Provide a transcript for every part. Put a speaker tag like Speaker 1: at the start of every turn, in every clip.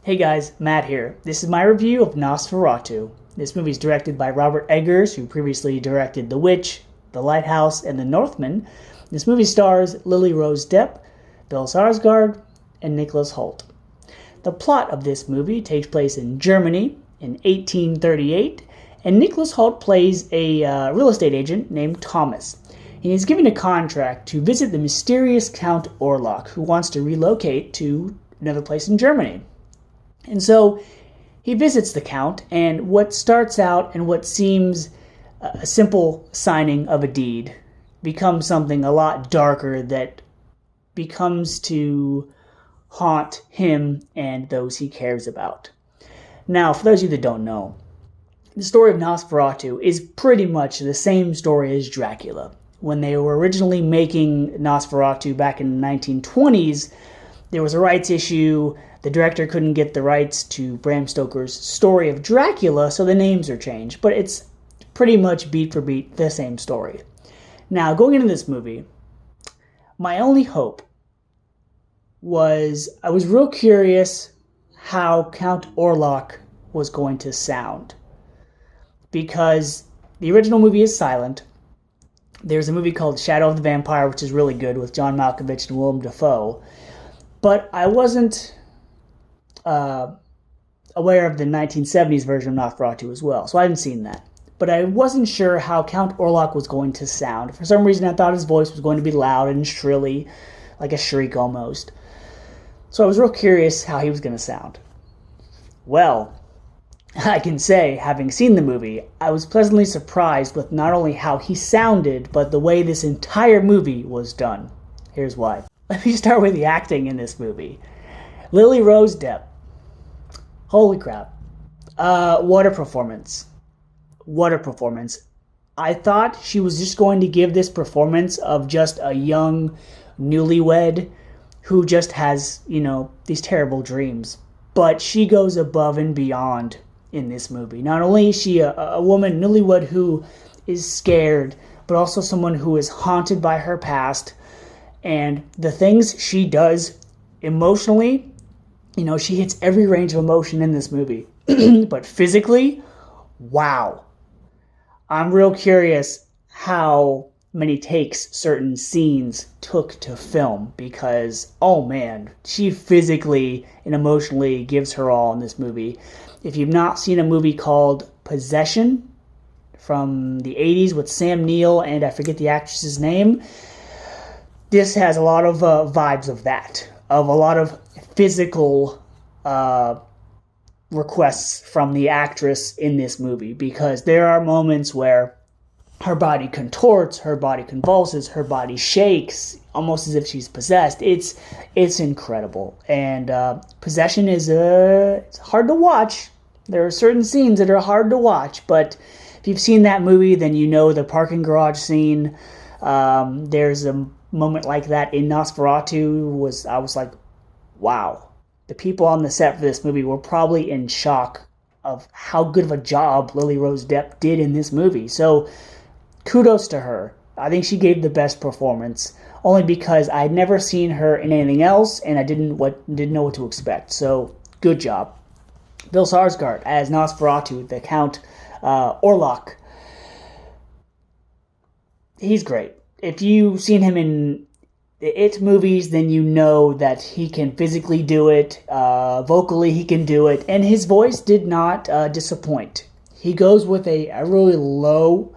Speaker 1: Hey guys, Matt here. This is my review of NOSFERATU. This movie is directed by Robert Eggers, who previously directed The Witch, The Lighthouse, and The Northman. This movie stars Lily Rose Depp, Bill Skarsgård, and Nicholas Hoult. The plot of this movie takes place in Germany in 1838, and Nicholas Hoult plays a real estate agent named Thomas. He is given a contract to visit the mysterious Count Orlok, who wants to relocate to another place in Germany. And so he visits the Count, and what starts out and what seems a simple signing of a deed becomes something a lot darker that becomes to haunt him and those he cares about. Now, for those of you that don't know, the story of NOSFERATU is pretty much the same story as Dracula. When they were originally making NOSFERATU back in the 1920s, there was a rights issue. The director couldn't get the rights to Bram Stoker's story of Dracula, so the names are changed. But it's pretty much beat for beat the same story. Now, going into this movie, my only hope was I was real curious how Count Orlok was going to sound. Because the original movie is silent. There's a movie called Shadow of the Vampire, which is really good, with John Malkovich and Willem Dafoe. But I wasn't aware of the 1970s version of NOSFERATU as well, so I hadn't seen that. But I wasn't sure how Count Orlok was going to sound. For some reason, I thought his voice was going to be loud and shrilly, like a shriek almost. So I was real curious how he was going to sound. Well, I can say, having seen the movie, I was pleasantly surprised with not only how he sounded, but the way this entire movie was done. Here's why. Let me start with the acting in this movie. Lily Rose Depp. Holy crap. What a performance. What a performance. I thought she was just going to give this performance of just a young newlywed who just has, these terrible dreams. But she goes above and beyond in this movie. Not only is she a woman, newlywed, who is scared, but also someone who is haunted by her past. And the things she does emotionally, she hits every range of emotion in this movie. But physically, wow. I'm real curious how many takes certain scenes took to film, because, oh man, she physically and emotionally gives her all in this movie. If you've not seen a movie called Possession from the 80s with Sam Neill and I forget the actress's name, this has a lot of vibes of that, of a lot of physical requests from the actress in this movie, because there are moments where her body contorts, her body convulses, her body shakes, almost as if she's possessed. It's incredible. And Possession is it's hard to watch. There are certain scenes that are hard to watch, but if you've seen that movie, then you know the parking garage scene. There's a moment like that in NOSFERATU. I was like, wow. The people on the set for this movie were probably in shock of how good of a job Lily Rose Depp did in this movie. So kudos to her. I think she gave the best performance, only because I'd never seen her in anything else, and I didn't know what to expect. So good job. Bill Skarsgård as NOSFERATU, the Count Orlok. He's great. If you've seen him in the It movies, then you know that he can physically do it, vocally he can do it, and his voice did not disappoint. He goes with a really low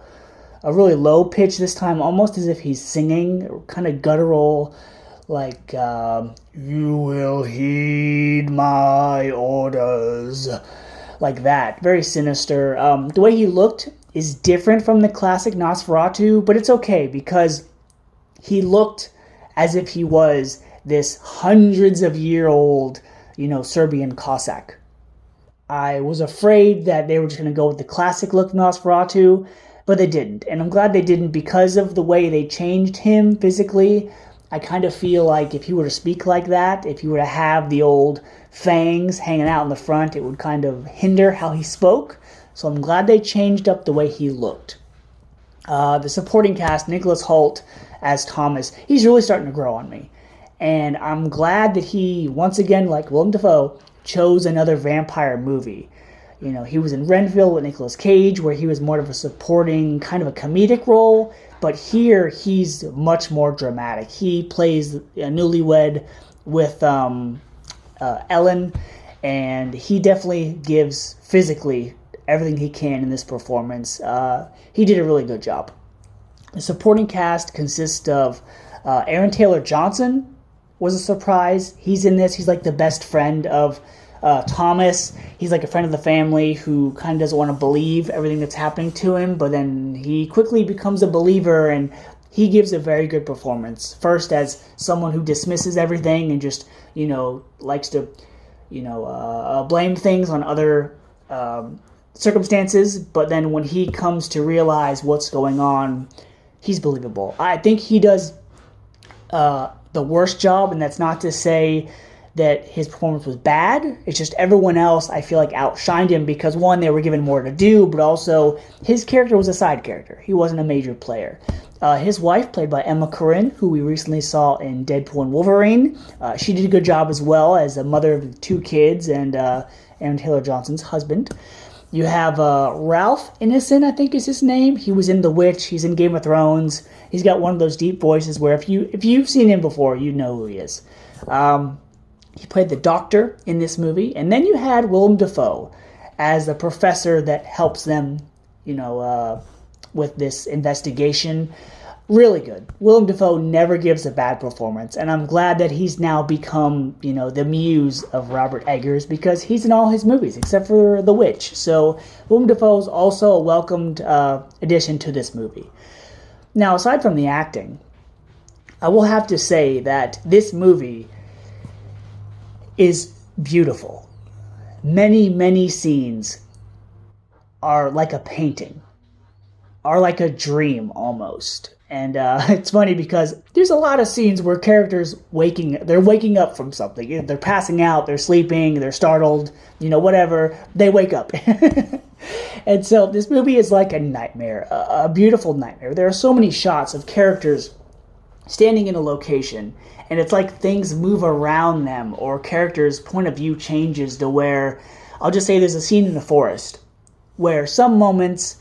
Speaker 1: pitch this time, almost as if he's singing, kind of guttural, like, you will heed my orders, like that. Very sinister. The way he looked is different from the classic NOSFERATU, but it's okay, because he looked as if he was this hundreds of year old, Serbian Cossack. I was afraid that they were just going to go with the classic look of NOSFERATU, but they didn't. And I'm glad they didn't, because of the way they changed him physically. I kind of feel like if he were to speak like that, if he were to have the old fangs hanging out in the front, it would kind of hinder how he spoke. So I'm glad they changed up the way he looked. The supporting cast, Nicholas Hoult as Thomas, he's really starting to grow on me. And I'm glad that he, once again, like Willem Dafoe, chose another vampire movie. You know, he was in Renfield with Nicolas Cage, where he was more of a supporting, kind of a comedic role. But here, he's much more dramatic. He plays a newlywed with Ellen, and he definitely gives physically everything he can in this performance. He did a really good job. The supporting cast consists of Aaron Taylor Johnson was a surprise. He's in this. He's like the best friend of Thomas. He's like a friend of the family who kind of doesn't want to believe everything that's happening to him, but then he quickly becomes a believer, and he gives a very good performance. First as someone who dismisses everything and just, you know, likes to, you know, blame things on other circumstances, but then when he comes to realize what's going on, he's believable. I think he does the worst job, and that's not to say that his performance was bad. It's just everyone else, I feel like, outshined him because, one, they were given more to do, but also his character was a side character. He wasn't a major player. His wife, played by Emma Corrin, who we recently saw in Deadpool and Wolverine, she did a good job as well as a mother of 2 kids and Aaron Taylor Johnson's husband. You have Ralph Ineson, I think is his name. He was in The Witch. He's in Game of Thrones. He's got one of those deep voices where if you've seen him before, you know who he is. He played the doctor in this movie. And then you had Willem Dafoe as the professor that helps them, you know, with this investigation. Really good. Willem Dafoe never gives a bad performance, and I'm glad that he's now become, you know, the muse of Robert Eggers because he's in all his movies except for The Witch. So Willem Dafoe is also a welcomed addition to this movie. Now, aside from the acting, I will have to say that this movie is beautiful. Many, many scenes are like a painting, are like a dream almost. And it's funny because there's a lot of scenes where characters they're waking up from something. They're passing out, they're sleeping, they're startled, you know, whatever. They wake up. And so this movie is like a nightmare, a beautiful nightmare. There are so many shots of characters standing in a location, and it's like things move around them, or characters' point of view changes to where, I'll just say there's a scene in the forest where some moments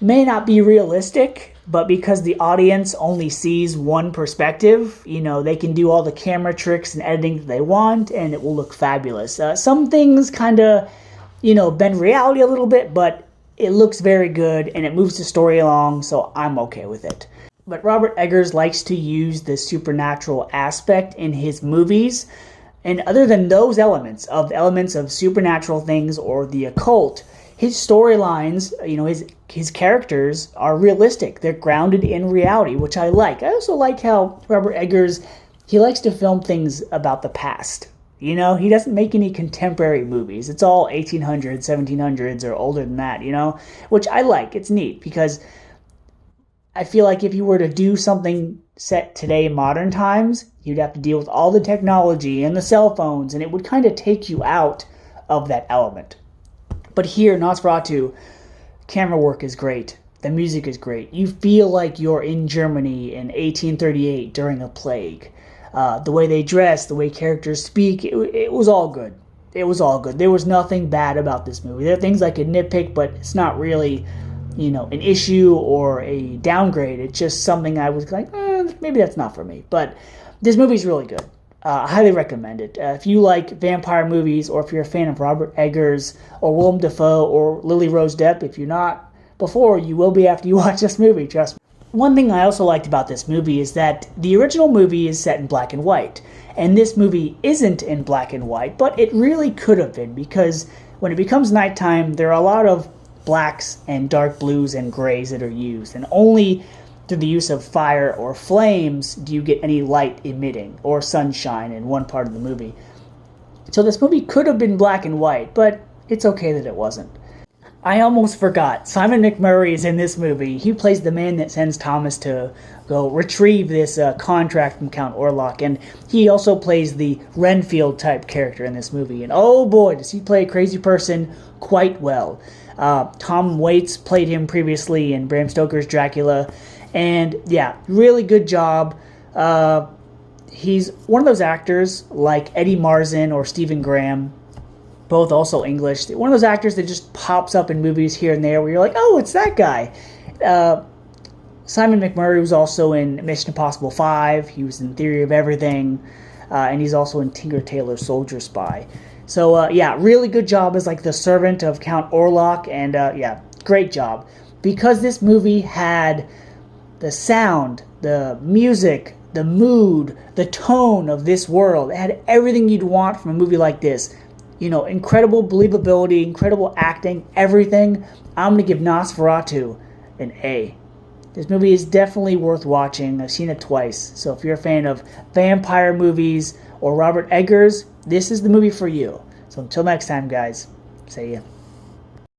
Speaker 1: may not be realistic, but because the audience only sees one perspective, you know, they can do all the camera tricks and editing that they want, and it will look fabulous. Some things kind of, you know, bend reality a little bit, but it looks very good, and it moves the story along, so I'm okay with it. But Robert Eggers likes to use the supernatural aspect in his movies, and other than those elements of supernatural things or the occult, his storylines, you know, his characters are realistic. They're grounded in reality, which I like. I also like how Robert Eggers, he likes to film things about the past. You know, he doesn't make any contemporary movies. It's all 1800s, 1700s, or older than that, you know, which I like. It's neat because I feel like if you were to do something set today in modern times, you'd have to deal with all the technology and the cell phones, and it would kind of take you out of that element. But here, NOSFERATU, camera work is great. The music is great. You feel like you're in Germany in 1838 during a plague. The way they dress, the way characters speak, it was all good. It was all good. There was nothing bad about this movie. There are things I could nitpick, but it's not really, you know, an issue or a downgrade. It's just something I was like, maybe that's not for me. But this movie's really good. I highly recommend it. If you like vampire movies, or if you're a fan of Robert Eggers or Willem Dafoe or Lily Rose Depp, if you're not before, you will be after you watch this movie, trust me. One thing I also liked about this movie is that the original movie is set in black and white, and this movie isn't in black and white, but it really could have been, because when it becomes nighttime, there are a lot of blacks and dark blues and grays that are used, and only through the use of fire or flames do you get any light emitting, or sunshine in one part of the movie. So this movie could have been black and white, but it's okay that it wasn't. I almost forgot, Simon McMurray is in this movie. He plays the man that sends Thomas to go retrieve this contract from Count Orlok, and he also plays the Renfield type character in this movie, and oh boy, does he play a crazy person quite well. Tom Waits played him previously in Bram Stoker's Dracula, and yeah, really good job. He's one of those actors like Eddie Marsan or Stephen Graham both also English. One of those actors that just pops up in movies here and there where you're like, oh, it's that guy. Simon McMurray was also in Mission Impossible 5. He was in Theory of Everything. And he's also in Tinker Tailor Soldier Spy. So, yeah, really good job as like the servant of Count Orlok. And, yeah, great job. Because this movie had the sound, the music, the mood, the tone of this world. It had everything you'd want from a movie like this. You know, incredible believability, incredible acting, everything. I'm going to give Nosferatu an A. This movie is definitely worth watching. I've seen it twice. So if you're a fan of vampire movies or Robert Eggers, this is the movie for you. So until next time, guys, see ya.